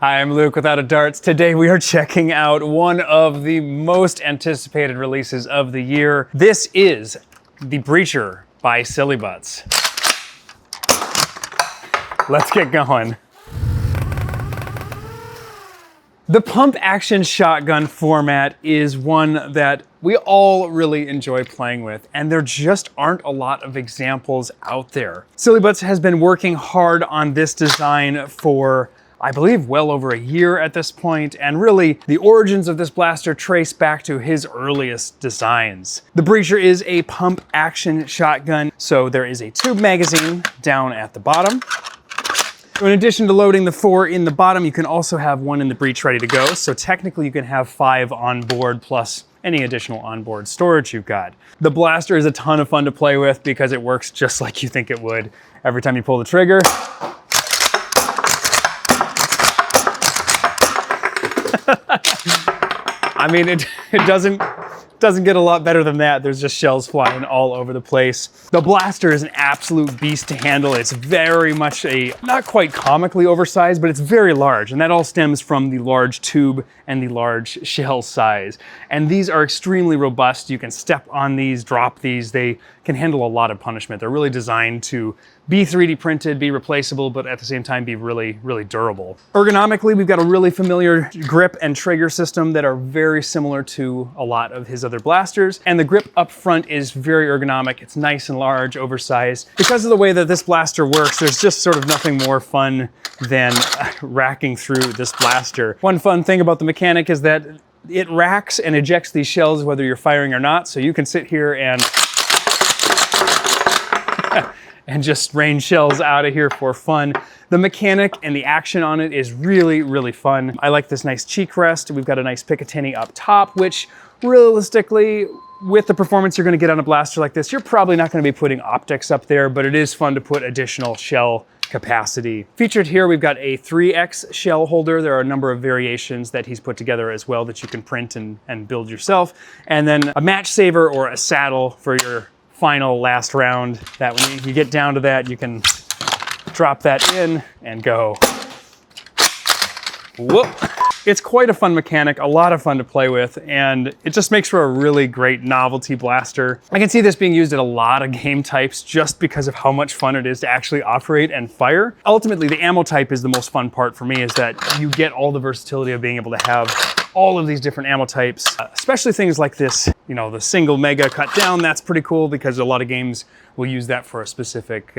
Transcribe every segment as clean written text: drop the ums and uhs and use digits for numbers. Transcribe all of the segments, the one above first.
Hi, I'm Luke with Out of Darts. Today we are checking out one of the most anticipated releases of the year. This is the Breacher by Sillybutts. Let's get going. The pump action shotgun format is one that we all really enjoy playing with, and there just aren't a lot of examples out there. Sillybutts has been working hard on this design for, I believe, well over a year at this point, and really the origins of this blaster trace back to his earliest designs. The Breacher is a pump action shotgun, so there is a tube magazine down at the bottom. So in addition to loading the 4 in the bottom, you can also have one in the breech ready to go. So technically you can have 5 on board plus any additional onboard storage you've got. The blaster is a ton of fun to play with because it works just like you think it would. Every time you pull the trigger, I mean, it doesn't get a lot better than that. There's just shells flying all over the place. The blaster is an absolute beast to handle. It's very much not quite comically oversized, but it's very large. And that all stems from the large tube and the large shell size. And these are extremely robust. You can step on these, drop these. They can handle a lot of punishment. They're really designed to be 3D printed, be replaceable, but at the same time be really, really durable. Ergonomically, we've got a really familiar grip and trigger system that are very similar to a lot of his other blasters. And the grip up front is very ergonomic. It's nice and large, oversized. Because of the way that this blaster works, there's just sort of nothing more fun than racking through this blaster. One fun thing about the mechanic is that it racks and ejects these shells whether you're firing or not. So you can sit here and just rain shells out of here for fun. The mechanic and the action on it is really, really fun. I like this nice cheek rest. We've got a nice Picatinny up top, which realistically, with the performance you're gonna get on a blaster like this, you're probably not gonna be putting optics up there, but it is fun to put additional shell capacity. Featured here, we've got a 3X shell holder. There are a number of variations that he's put together as well that you can print and build yourself. And then a match saver or a saddle for your final last round, that when you get down to that, you can drop that in and go. Whoop. It's quite a fun mechanic, a lot of fun to play with, and it just makes for a really great novelty blaster. I can see this being used at a lot of game types just because of how much fun it is to actually operate and fire. Ultimately, the ammo type is the most fun part for me, is that you get all the versatility of being able to have all of these different ammo types, especially things like this, you know, the single mega cut down. That's pretty cool because a lot of games will use that for a specific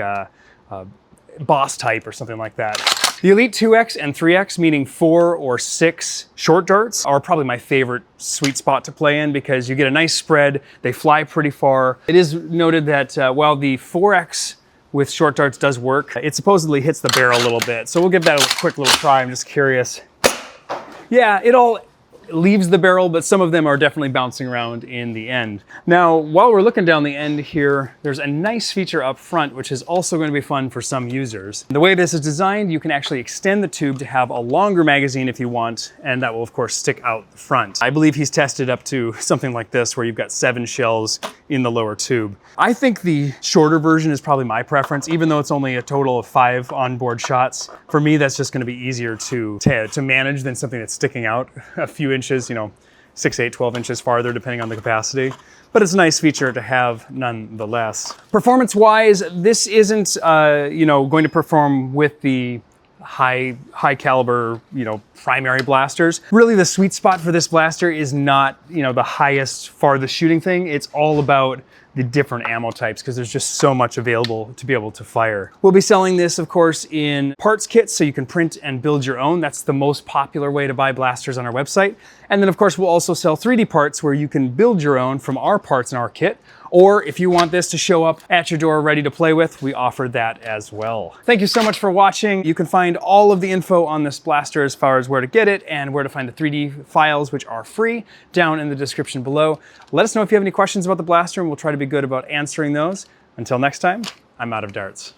boss type or something like that. The Elite 2X and 3X, meaning 4 or 6 short darts, are probably my favorite sweet spot to play in because you get a nice spread, they fly pretty far. It is noted that while the 4X with short darts does work, it supposedly hits the barrel a little bit. So we'll give that a quick little try. I'm just curious. Yeah, it all leaves the barrel, but some of them are definitely bouncing around in the end. Now, while we're looking down the end here, there's a nice feature up front, which is also going to be fun for some users. The way this is designed, you can actually extend the tube to have a longer magazine if you want, and that will of course stick out the front. I believe he's tested up to something like this, where you've got 7 shells in the lower tube. I think the shorter version is probably my preference, even though it's only a total of 5 onboard shots. For me, that's just gonna be easier to manage than something that's sticking out a few inches, you know, 6, 8, 12 inches farther, depending on the capacity. But it's a nice feature to have nonetheless. Performance-wise, this isn't, you know, going to perform with the high caliber, you know, primary blasters. Really, the sweet spot for this blaster is not, you know, the highest, farthest shooting thing. It's all about the different ammo types because there's just so much available to be able to fire. We'll be selling this, of course, in parts kits, so you can print and build your own. That's the most popular way to buy blasters on our website. And then, of course, we'll also sell 3D parts where you can build your own from our parts in our kit. Or if you want this to show up at your door ready to play with, we offer that as well. Thank you so much for watching. You can find all of the info on this blaster as far as where to get it and where to find the 3D files, which are free, down in the description below. Let us know if you have any questions about the blaster and we'll try to be good about answering those. Until next time, I'm Out of Darts.